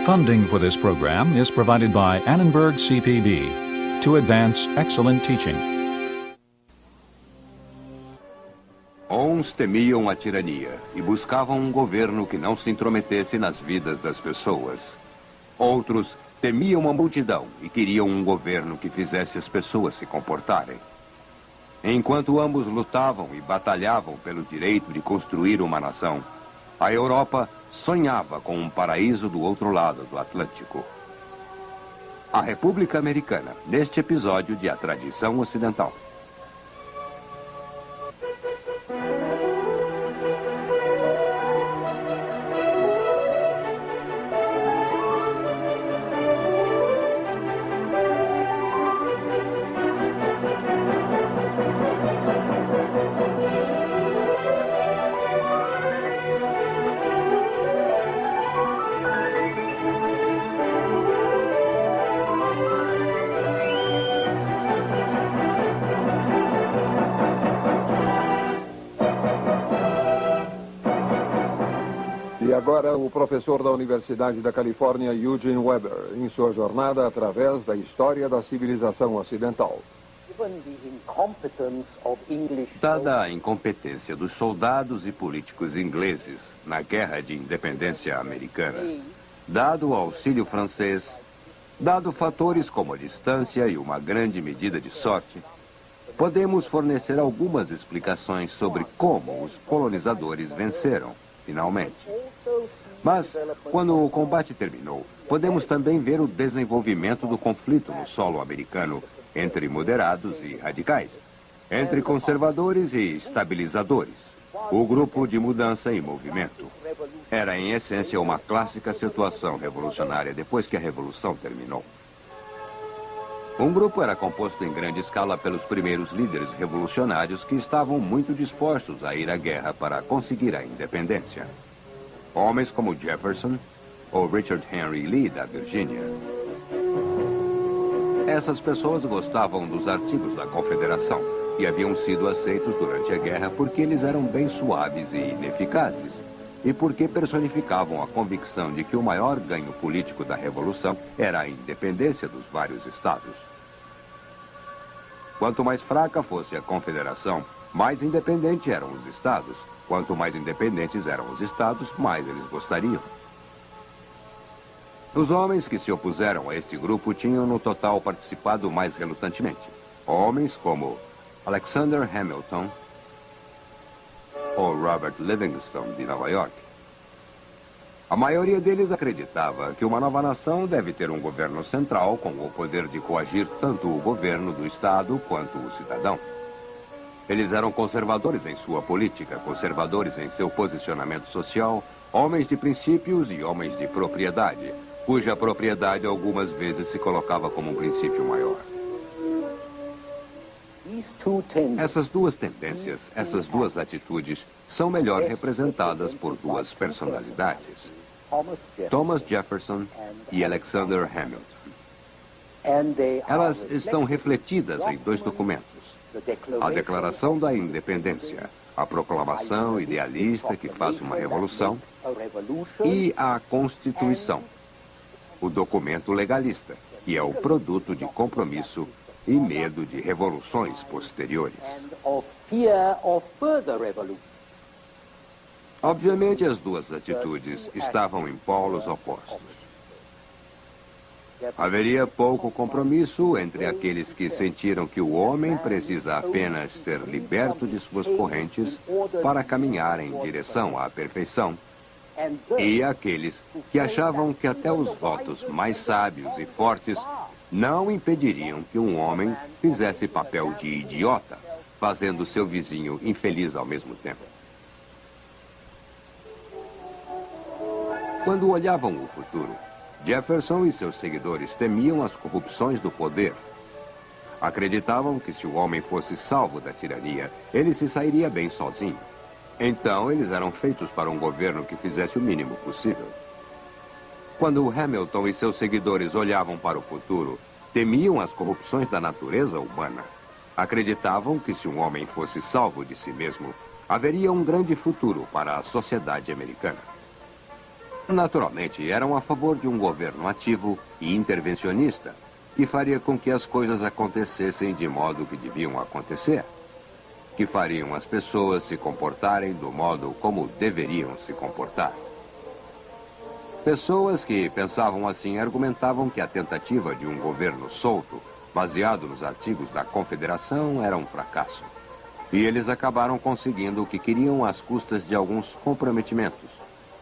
Funding for this program is provided by Annenberg CPB to advance excellent teaching. Uns temiam a tirania e buscavam um governo que não se intrometesse nas vidas das pessoas. Outros temiam a multidão e queriam um governo que fizesse as pessoas se comportarem. Enquanto ambos lutavam e batalhavam pelo direito de construir uma nação, a Europa sonhava com um paraíso do outro lado do Atlântico. A República Americana, neste episódio de A Tradição Ocidental. E agora o professor da Universidade da Califórnia, Eugene Weber, em sua jornada através da história da civilização ocidental. Dada a incompetência dos soldados e políticos ingleses na Guerra de Independência Americana, dado o auxílio francês, dado fatores como a distância e uma grande medida de sorte, podemos fornecer algumas explicações sobre como os colonizadores venceram, finalmente. Mas, quando o combate terminou, podemos também ver o desenvolvimento do conflito no solo americano entre moderados e radicais, entre conservadores e estabilizadores, o grupo de mudança em movimento. Era, em essência, uma clássica situação revolucionária depois que a Revolução terminou. Um grupo era composto em grande escala pelos primeiros líderes revolucionários que estavam muito dispostos a ir à guerra para conseguir a independência. Homens como Jefferson ou Richard Henry Lee, da Virgínia. Essas pessoas gostavam dos artigos da Confederação e haviam sido aceitos durante a guerra porque eles eram bem suaves e ineficazes e porque personificavam a convicção de que o maior ganho político da Revolução era a independência dos vários estados. Quanto mais fraca fosse a Confederação, mais independente eram os estados. Quanto mais independentes eram os estados, mais eles gostariam. Os homens que se opuseram a este grupo tinham no total participado mais relutantemente. Homens como Alexander Hamilton ou Robert Livingston, de Nova York. A maioria deles acreditava que uma nova nação deve ter um governo central com o poder de coagir tanto o governo do Estado quanto o cidadão. Eles eram conservadores em sua política, conservadores em seu posicionamento social, homens de princípios e homens de propriedade, cuja propriedade algumas vezes se colocava como um princípio maior. Essas duas tendências, essas duas atitudes, são melhor representadas por duas personalidades: Thomas Jefferson e Alexander Hamilton. Elas estão refletidas em dois documentos: a Declaração da Independência, a proclamação idealista que faz uma revolução, e a Constituição, o documento legalista, que é o produto de compromisso e medo de revoluções posteriores. Obviamente, as duas atitudes estavam em polos opostos. Haveria pouco compromisso entre aqueles que sentiram que o homem precisa apenas ser liberto de suas correntes para caminhar em direção à perfeição, e aqueles que achavam que até os votos mais sábios e fortes não impediriam que um homem fizesse papel de idiota, fazendo seu vizinho infeliz ao mesmo tempo. Quando olhavam o futuro, Jefferson e seus seguidores temiam as corrupções do poder. Acreditavam que se o homem fosse salvo da tirania, ele se sairia bem sozinho. Então, eles eram feitos para um governo que fizesse o mínimo possível. Quando Hamilton e seus seguidores olhavam para o futuro, temiam as corrupções da natureza humana. Acreditavam que se um homem fosse salvo de si mesmo, haveria um grande futuro para a sociedade americana. Naturalmente, eram a favor de um governo ativo e intervencionista, que faria com que as coisas acontecessem de modo que deviam acontecer, que fariam as pessoas se comportarem do modo como deveriam se comportar. Pessoas que pensavam assim argumentavam que a tentativa de um governo solto, baseado nos artigos da Confederação, era um fracasso. E eles acabaram conseguindo o que queriam às custas de alguns comprometimentos,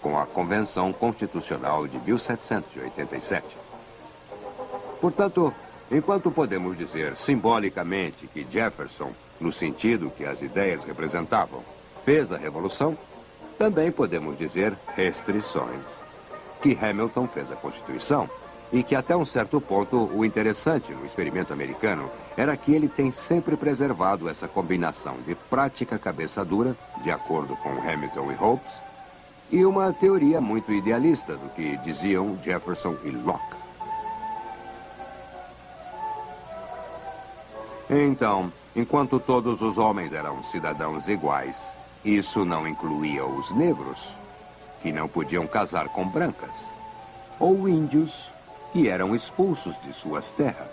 com a Convenção Constitucional de 1787. Portanto, enquanto podemos dizer simbolicamente que Jefferson, no sentido que as ideias representavam, fez a Revolução, também podemos dizer restrições, que Hamilton fez a Constituição, e que até um certo ponto o interessante no experimento americano era que ele tem sempre preservado essa combinação de prática cabeça dura, de acordo com Hamilton e Hobbes, e uma teoria muito idealista do que diziam Jefferson e Locke. Então, enquanto todos os homens eram cidadãos iguais, isso não incluía os negros, que não podiam casar com brancas, ou índios, que eram expulsos de suas terras,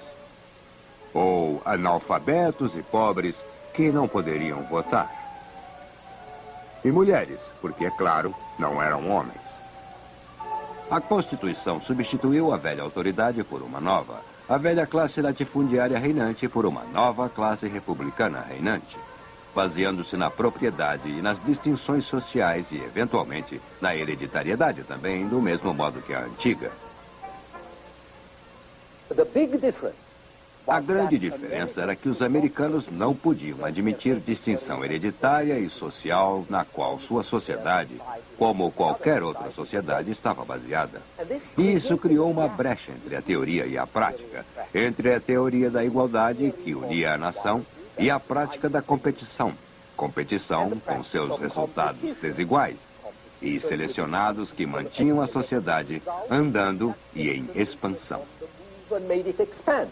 ou analfabetos e pobres que não poderiam votar. E mulheres, porque, é claro, não eram homens. A Constituição substituiu a velha autoridade por uma nova, a velha classe latifundiária reinante por uma nova classe republicana reinante, baseando-se na propriedade e nas distinções sociais e, eventualmente, na hereditariedade também, do mesmo modo que a antiga. A grande diferença era que os americanos não podiam admitir distinção hereditária e social na qual sua sociedade, como qualquer outra sociedade, estava baseada. E isso criou uma brecha entre a teoria e a prática, entre a teoria da igualdade, que unia a nação, e a prática da competição. Competição com seus resultados desiguais e selecionados que mantinham a sociedade andando e em expansão.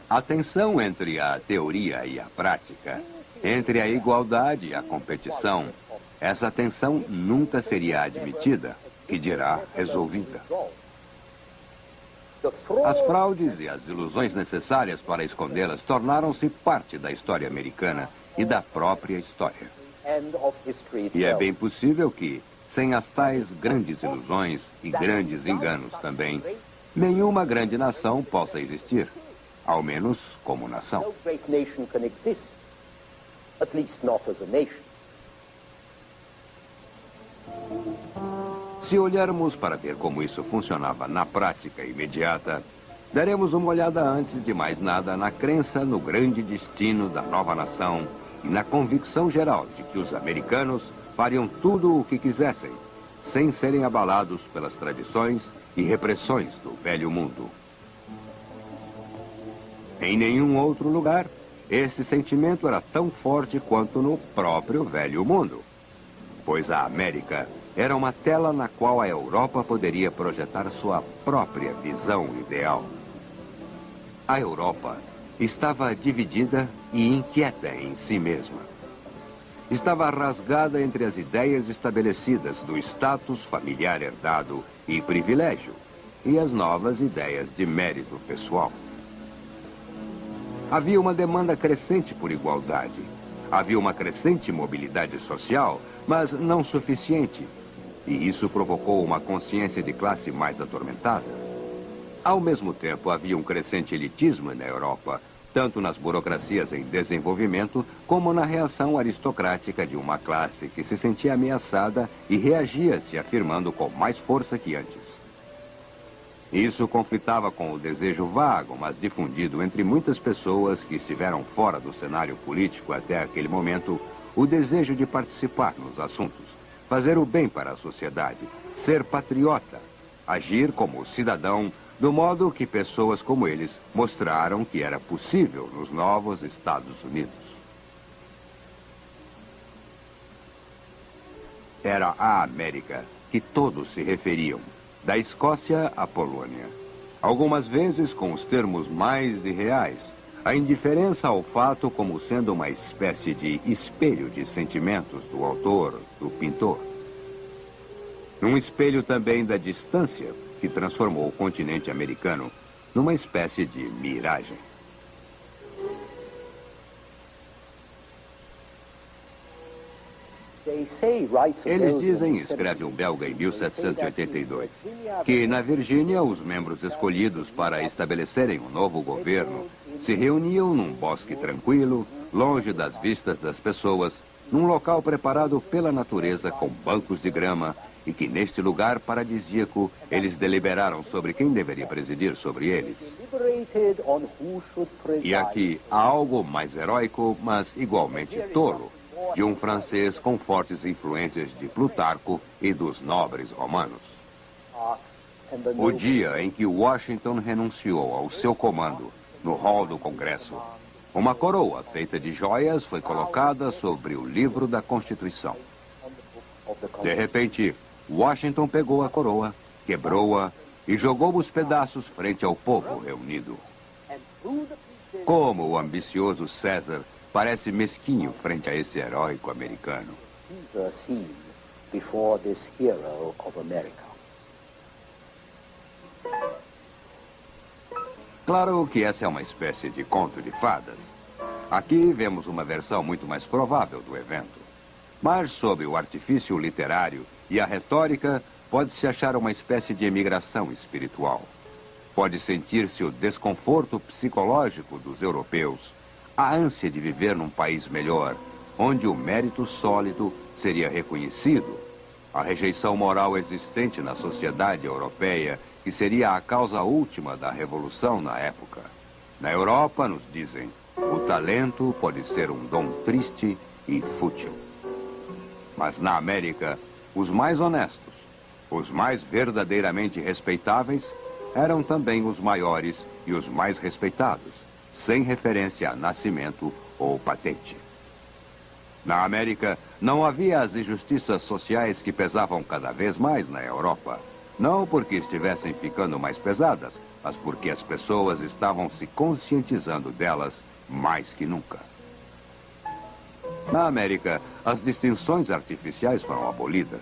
A tensão entre a teoria e a prática, entre a igualdade e a competição, essa tensão nunca seria admitida, que dirá resolvida. As fraudes e as ilusões necessárias para escondê-las tornaram-se parte da história americana e da própria história. E é bem possível que, sem as tais grandes ilusões e grandes enganos também, nenhuma grande nação possa existir, ao menos como nação. Se olharmos para ver como isso funcionava na prática imediata, daremos uma olhada antes de mais nada na crença no grande destino da nova nação e na convicção geral de que os americanos fariam tudo o que quisessem, sem serem abalados pelas tradições e repressões do velho mundo. Em nenhum outro lugar, esse sentimento era tão forte quanto no próprio velho mundo, pois a América era uma tela na qual a Europa poderia projetar sua própria visão ideal. A Europa estava dividida e inquieta em si mesma. Estava rasgada entre as ideias estabelecidas do status familiar herdado e privilégio e as novas ideias de mérito pessoal. Havia uma demanda crescente por igualdade. Havia uma crescente mobilidade social, mas não suficiente. E isso provocou uma consciência de classe mais atormentada. Ao mesmo tempo, havia um crescente elitismo na Europa, tanto nas burocracias em desenvolvimento, como na reação aristocrática de uma classe que se sentia ameaçada e reagia se afirmando com mais força que antes. Isso conflitava com o desejo vago, mas difundido entre muitas pessoas que estiveram fora do cenário político até aquele momento, o desejo de participar nos assuntos, fazer o bem para a sociedade, ser patriota, agir como cidadão, do modo que pessoas como eles mostraram que era possível nos novos Estados Unidos. Era a América que todos se referiam, da Escócia à Polônia. Algumas vezes com os termos mais irreais, A indiferença ao fato como sendo uma espécie de espelho de sentimentos do autor, do pintor. Um espelho também da distância que transformou o continente americano numa espécie de miragem. Eles dizem, escreve um belga em 1782, que na Virgínia os membros escolhidos para estabelecerem um novo governo se reuniam num bosque tranquilo, longe das vistas das pessoas, num local preparado pela natureza com bancos de grama, e que neste lugar paradisíaco eles deliberaram sobre quem deveria presidir sobre eles. E aqui há algo mais heróico, mas igualmente tolo, de um francês com fortes influências de Plutarco e dos nobres romanos. O dia em que Washington renunciou ao seu comando no hall do Congresso, uma coroa feita de joias foi colocada sobre o livro da Constituição. De repente, Washington pegou a coroa, quebrou-a e jogou os pedaços frente ao povo reunido. Como o ambicioso César parece mesquinho frente a esse heróico americano. Claro que essa é uma espécie de conto de fadas. Aqui vemos uma versão muito mais provável do evento. Mas sob o artifício literário e a retórica, pode-se achar uma espécie de emigração espiritual. Pode sentir-se o desconforto psicológico dos europeus, a ânsia de viver num país melhor, onde o mérito sólido seria reconhecido, a rejeição moral existente na sociedade europeia, que seria a causa última da revolução na época. Na Europa, nos dizem, o talento pode ser um dom triste e fútil. Mas na América, os mais honestos, os mais verdadeiramente respeitáveis, eram também os maiores e os mais respeitados, sem referência a nascimento ou patente. Na América, não havia as injustiças sociais que pesavam cada vez mais na Europa. Não porque estivessem ficando mais pesadas, mas porque as pessoas estavam se conscientizando delas mais que nunca. Na América, as distinções artificiais foram abolidas.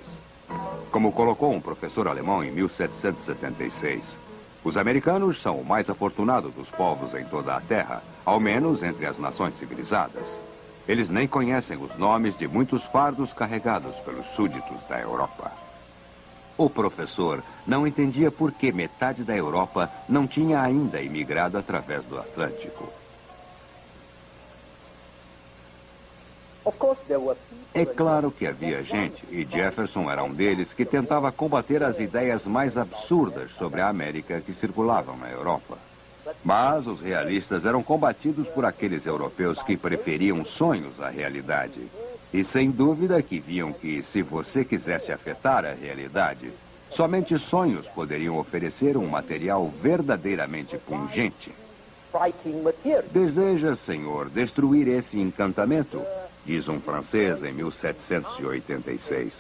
Como colocou um professor alemão em 1776, os americanos são o mais afortunado dos povos em toda a Terra, ao menos entre as nações civilizadas. Eles nem conhecem os nomes de muitos fardos carregados pelos súditos da Europa. O professor não entendia por que metade da Europa não tinha ainda imigrado através do Atlântico. É claro que havia gente, e Jefferson era um deles, que tentava combater as ideias mais absurdas sobre a América que circulavam na Europa. Mas os realistas eram combatidos por aqueles europeus que preferiam sonhos à realidade. E sem dúvida que viam que, se você quisesse afetar a realidade, somente sonhos poderiam oferecer um material verdadeiramente pungente. Deseja, senhor, destruir esse encantamento? Diz um francês em 1786.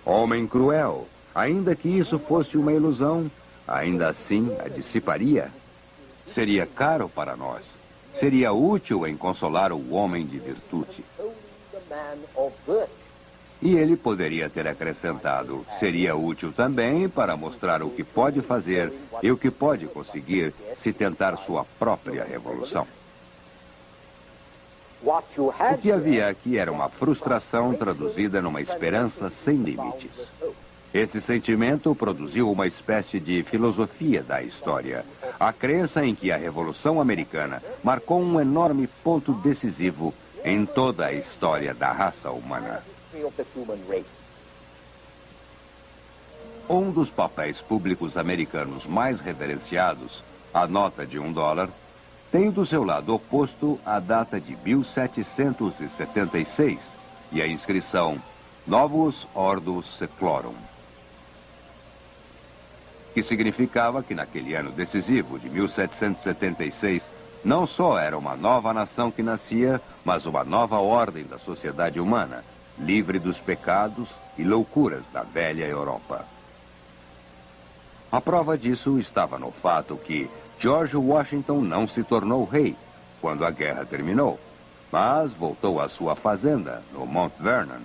Homem cruel, ainda que isso fosse uma ilusão, ainda assim a dissiparia. Seria caro para nós. Seria útil em consolar o homem de virtude. E ele poderia ter acrescentado, seria útil também para mostrar o que pode fazer e o que pode conseguir se tentar sua própria revolução. O que havia aqui era uma frustração traduzida numa esperança sem limites. Esse sentimento produziu uma espécie de filosofia da história. A crença em que a Revolução Americana marcou um enorme ponto decisivo em toda a história da raça humana. Um dos papéis públicos americanos mais reverenciados, a nota de $1, tem do seu lado oposto a data de 1776 e a inscrição Novus Ordo Seclorum, que significava que naquele ano decisivo de 1776, não só era uma nova nação que nascia, mas uma nova ordem da sociedade humana, livre dos pecados e loucuras da velha Europa. A prova disso estava no fato que George Washington não se tornou rei, quando a guerra terminou, mas voltou à sua fazenda, no Mount Vernon,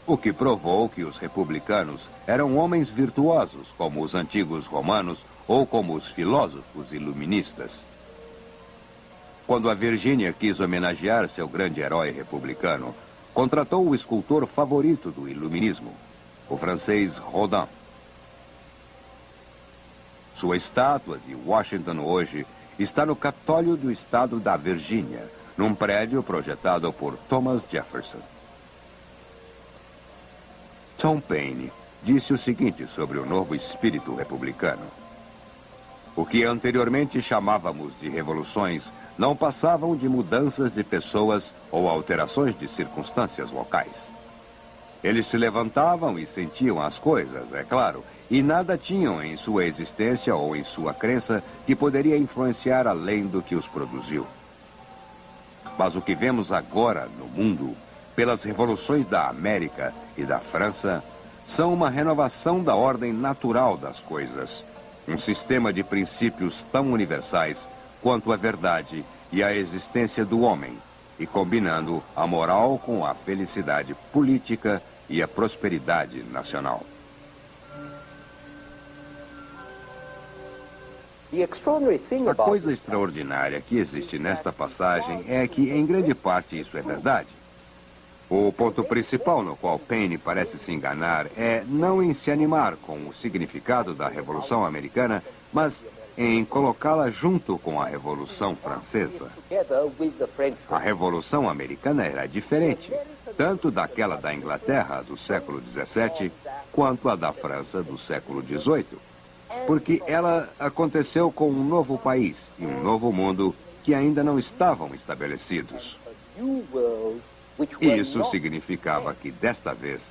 o que provou que os republicanos eram homens virtuosos, como os antigos romanos ou como os filósofos iluministas. Quando a Virgínia quis homenagear seu grande herói republicano, contratou o escultor favorito do iluminismo, o francês Rodin. Sua estátua de Washington hoje está no Capitólio do estado da Virgínia, num prédio projetado por Thomas Jefferson. Tom Paine disse o seguinte sobre o novo espírito republicano: o que anteriormente chamávamos de revoluções não passavam de mudanças de pessoas ou alterações de circunstâncias locais. Eles se levantavam e sentiam as coisas, é claro, e nada tinham em sua existência ou em sua crença que poderia influenciar além do que os produziu. Mas o que vemos agora no mundo, pelas revoluções da América e da França, são uma renovação da ordem natural das coisas, um sistema de princípios tão universais quanto a verdade e a existência do homem, e combinando a moral com a felicidade política e a prosperidade nacional. A coisa extraordinária que existe nesta passagem é que, em grande parte, isso é verdade. O ponto principal no qual Paine parece se enganar é não em se animar com o significado da Revolução Americana, mas em colocá-la junto com a Revolução Francesa. A Revolução Americana era diferente, tanto daquela da Inglaterra do século XVII, quanto a da França do século XVIII, porque ela aconteceu com um novo país e um novo mundo que ainda não estavam estabelecidos. Isso significava que, desta vez,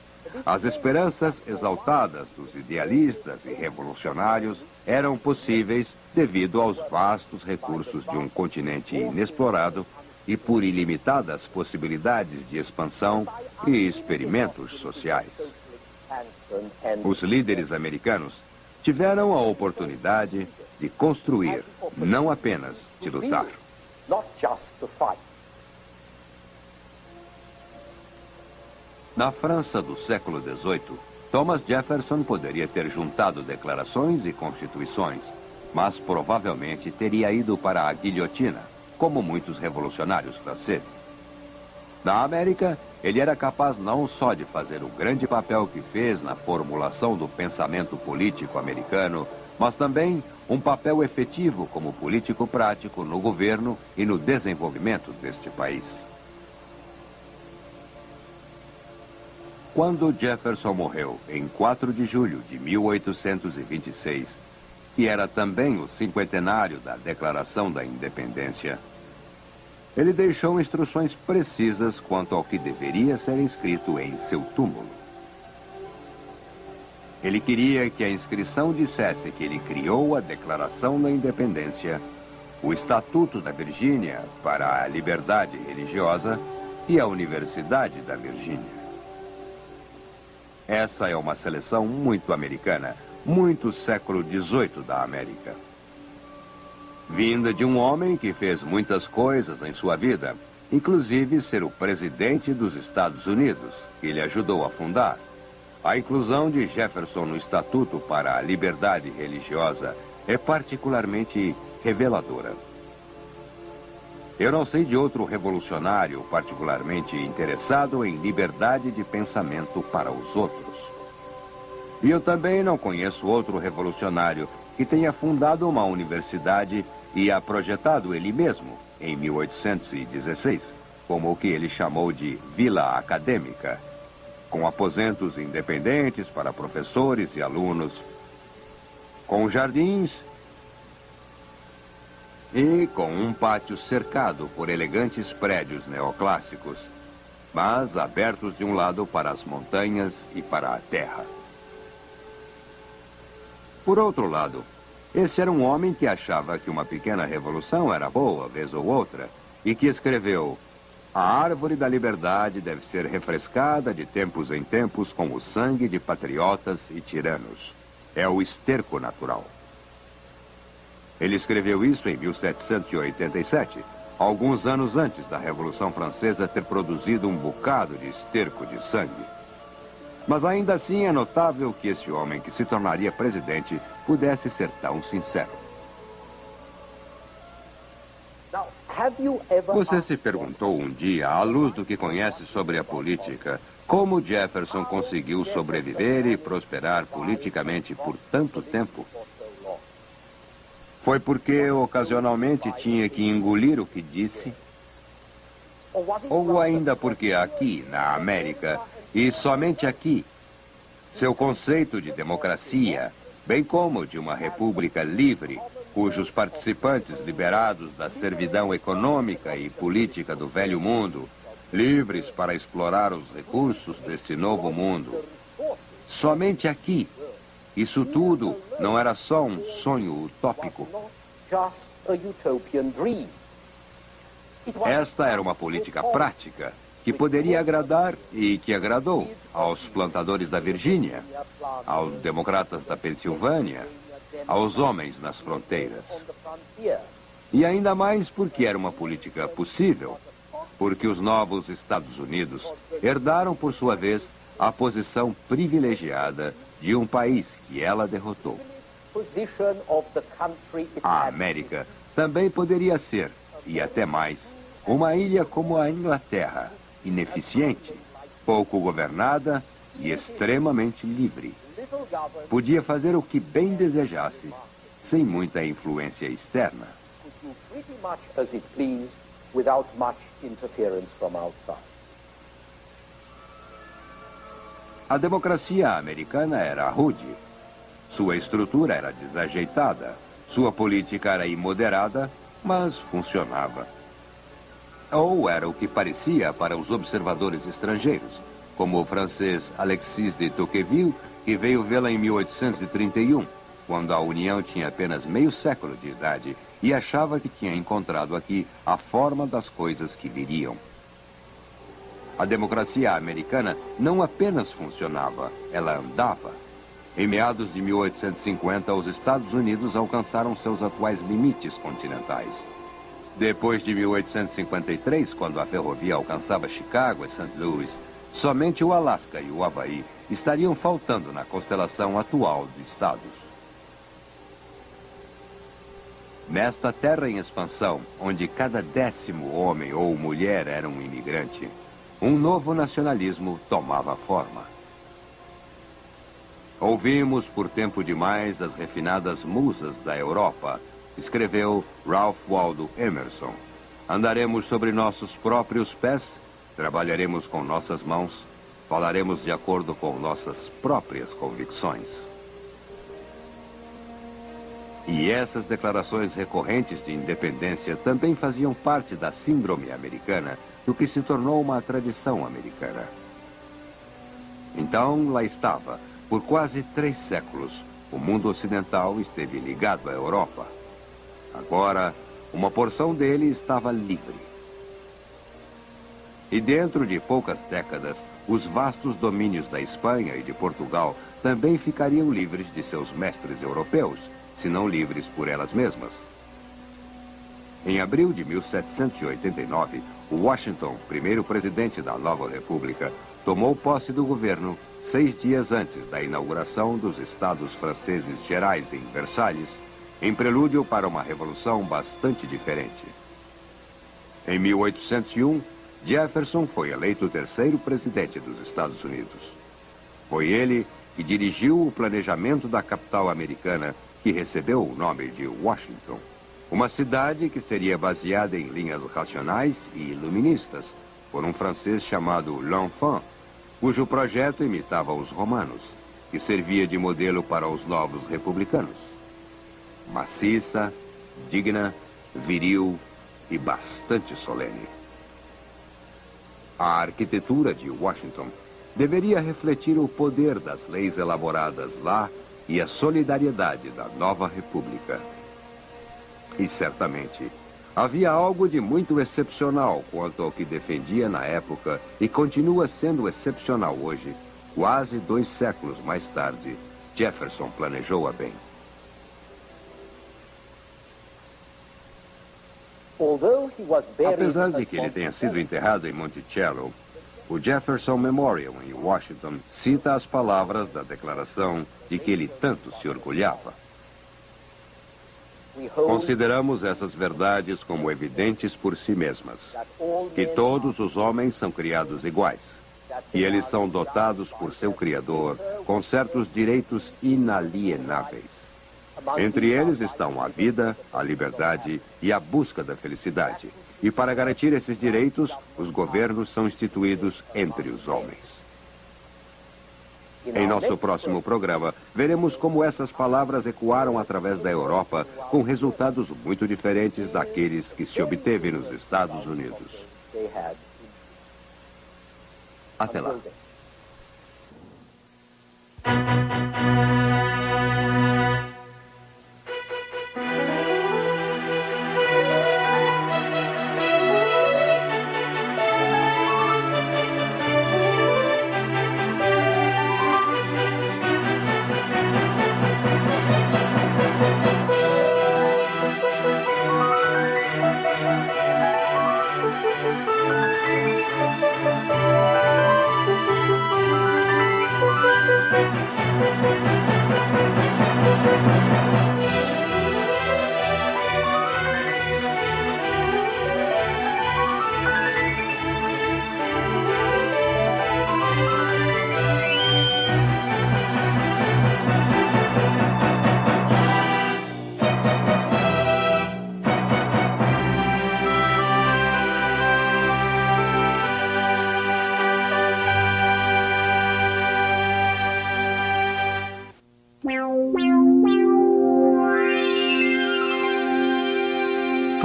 as esperanças exaltadas dos idealistas e revolucionários eram possíveis devido aos vastos recursos de um continente inexplorado e por ilimitadas possibilidades de expansão e experimentos sociais. Os líderes americanos tiveram a oportunidade de construir, não apenas de lutar. Na França do século XVIII, Thomas Jefferson poderia ter juntado declarações e constituições, mas provavelmente teria ido para a guilhotina, como muitos revolucionários franceses. Na América, ele era capaz não só de fazer o grande papel que fez na formulação do pensamento político americano, mas também um papel efetivo como político prático no governo e no desenvolvimento deste país. Quando Jefferson morreu em 4 de julho de 1826, que era também o cinquentenário da Declaração da Independência, ele deixou instruções precisas quanto ao que deveria ser escrito em seu túmulo. Ele queria que a inscrição dissesse que ele criou a Declaração da Independência, o Estatuto da Virgínia para a Liberdade Religiosa e a Universidade da Virgínia. Essa é uma seleção muito americana, muito século XVIII da América. Vinda de um homem que fez muitas coisas em sua vida, inclusive ser o presidente dos Estados Unidos, que ele ajudou a fundar. A inclusão de Jefferson no Estatuto para a Liberdade Religiosa é particularmente reveladora. Eu não sei de outro revolucionário particularmente interessado em liberdade de pensamento para os outros. E eu também não conheço outro revolucionário que tenha fundado uma universidade e a projetado ele mesmo, em 1816, como o que ele chamou de Vila Acadêmica, com aposentos independentes para professores e alunos, com jardins e com um pátio cercado por elegantes prédios neoclássicos, mas abertos de um lado para as montanhas e para a terra. Por outro lado, esse era um homem que achava que uma pequena revolução era boa, vez ou outra, e que escreveu: a árvore da liberdade deve ser refrescada de tempos em tempos com o sangue de patriotas e tiranos. É o esterco natural. Ele escreveu isso em 1787, alguns anos antes da Revolução Francesa ter produzido um bocado de esterco de sangue. Mas ainda assim é notável que esse homem que se tornaria presidente pudesse ser tão sincero. Você se perguntou um dia, à luz do que conhece sobre a política, como Jefferson conseguiu sobreviver e prosperar politicamente por tanto tempo? Foi porque ocasionalmente tinha que engolir o que disse? Ou ainda porque aqui, na América, e somente aqui, seu conceito de democracia, bem como de uma república livre, cujos participantes liberados da servidão econômica e política do velho mundo, livres para explorar os recursos deste novo mundo. Somente aqui, isso tudo não era só um sonho utópico. Esta era uma política prática que poderia agradar e que agradou aos plantadores da Virgínia, aos democratas da Pensilvânia, aos homens nas fronteiras. E ainda mais porque era uma política possível, porque os novos Estados Unidos herdaram, por sua vez, a posição privilegiada de um país que ela derrotou. A América também poderia ser, e até mais, uma ilha como a Inglaterra, ineficiente, pouco governada e extremamente livre. Podia fazer o que bem desejasse, sem muita influência externa. A democracia americana era rude. Sua estrutura era desajeitada. Sua política era imoderada, mas funcionava. Ou era o que parecia para os observadores estrangeiros, como o francês Alexis de Tocqueville, que veio vê-la em 1831, quando a União tinha apenas meio século de idade e achava que tinha encontrado aqui a forma das coisas que viriam. A democracia americana não apenas funcionava, ela andava. Em meados de 1850, os Estados Unidos alcançaram seus atuais limites continentais. Depois de 1853, quando a ferrovia alcançava Chicago e St. Louis, somente o Alasca e o Havaí estariam faltando na constelação atual de estados. Nesta terra em expansão, onde cada 10º homem ou mulher era um imigrante, um novo nacionalismo tomava forma. Ouvimos por tempo demais as refinadas musas da Europa, escreveu Ralph Waldo Emerson. Andaremos sobre nossos próprios pés, trabalharemos com nossas mãos, falaremos de acordo com nossas próprias convicções. E essas declarações recorrentes de independência também faziam parte da síndrome americana, do que se tornou uma tradição americana. Então, lá estava, por quase 3 séculos, o mundo ocidental esteve ligado à Europa. Agora, uma porção dele estava livre. E dentro de poucas décadas, os vastos domínios da Espanha e de Portugal também ficariam livres de seus mestres europeus, se não livres por elas mesmas. Em abril de 1789, Washington, primeiro presidente da nova república, tomou posse do governo 6 dias antes da inauguração dos Estados Franceses Gerais em Versalhes, em prelúdio para uma revolução bastante diferente. Em 1801, Jefferson foi eleito o 3º presidente dos Estados Unidos. Foi ele que dirigiu o planejamento da capital americana, que recebeu o nome de Washington. Uma cidade que seria baseada em linhas racionais e iluministas, por um francês chamado L'Enfant, cujo projeto imitava os romanos, que servia de modelo para os novos republicanos. Maciça, digna, viril e bastante solene. A arquitetura de Washington deveria refletir o poder das leis elaboradas lá e a solidariedade da nova república. E certamente havia algo de muito excepcional quanto ao que defendia na época e continua sendo excepcional hoje, quase 2 séculos mais tarde. Jefferson planejou-a bem. Apesar de que ele tenha sido enterrado em Monticello, o Jefferson Memorial, em Washington, cita as palavras da declaração de que ele tanto se orgulhava. Consideramos essas verdades como evidentes por si mesmas, que todos os homens são criados iguais, e eles são dotados por seu Criador com certos direitos inalienáveis. Entre eles estão a vida, a liberdade e a busca da felicidade. E para garantir esses direitos, os governos são instituídos entre os homens. Em nosso próximo programa, veremos como essas palavras ecoaram através da Europa, com resultados muito diferentes daqueles que se obteve nos Estados Unidos. Até lá.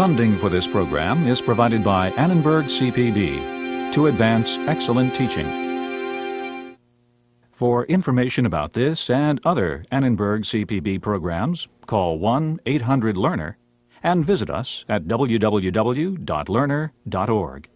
Funding for this program is provided by Annenberg CPB to advance excellent teaching. For information about this and other Annenberg CPB programs, call 1-800-LEARNER and visit us at www.learner.org.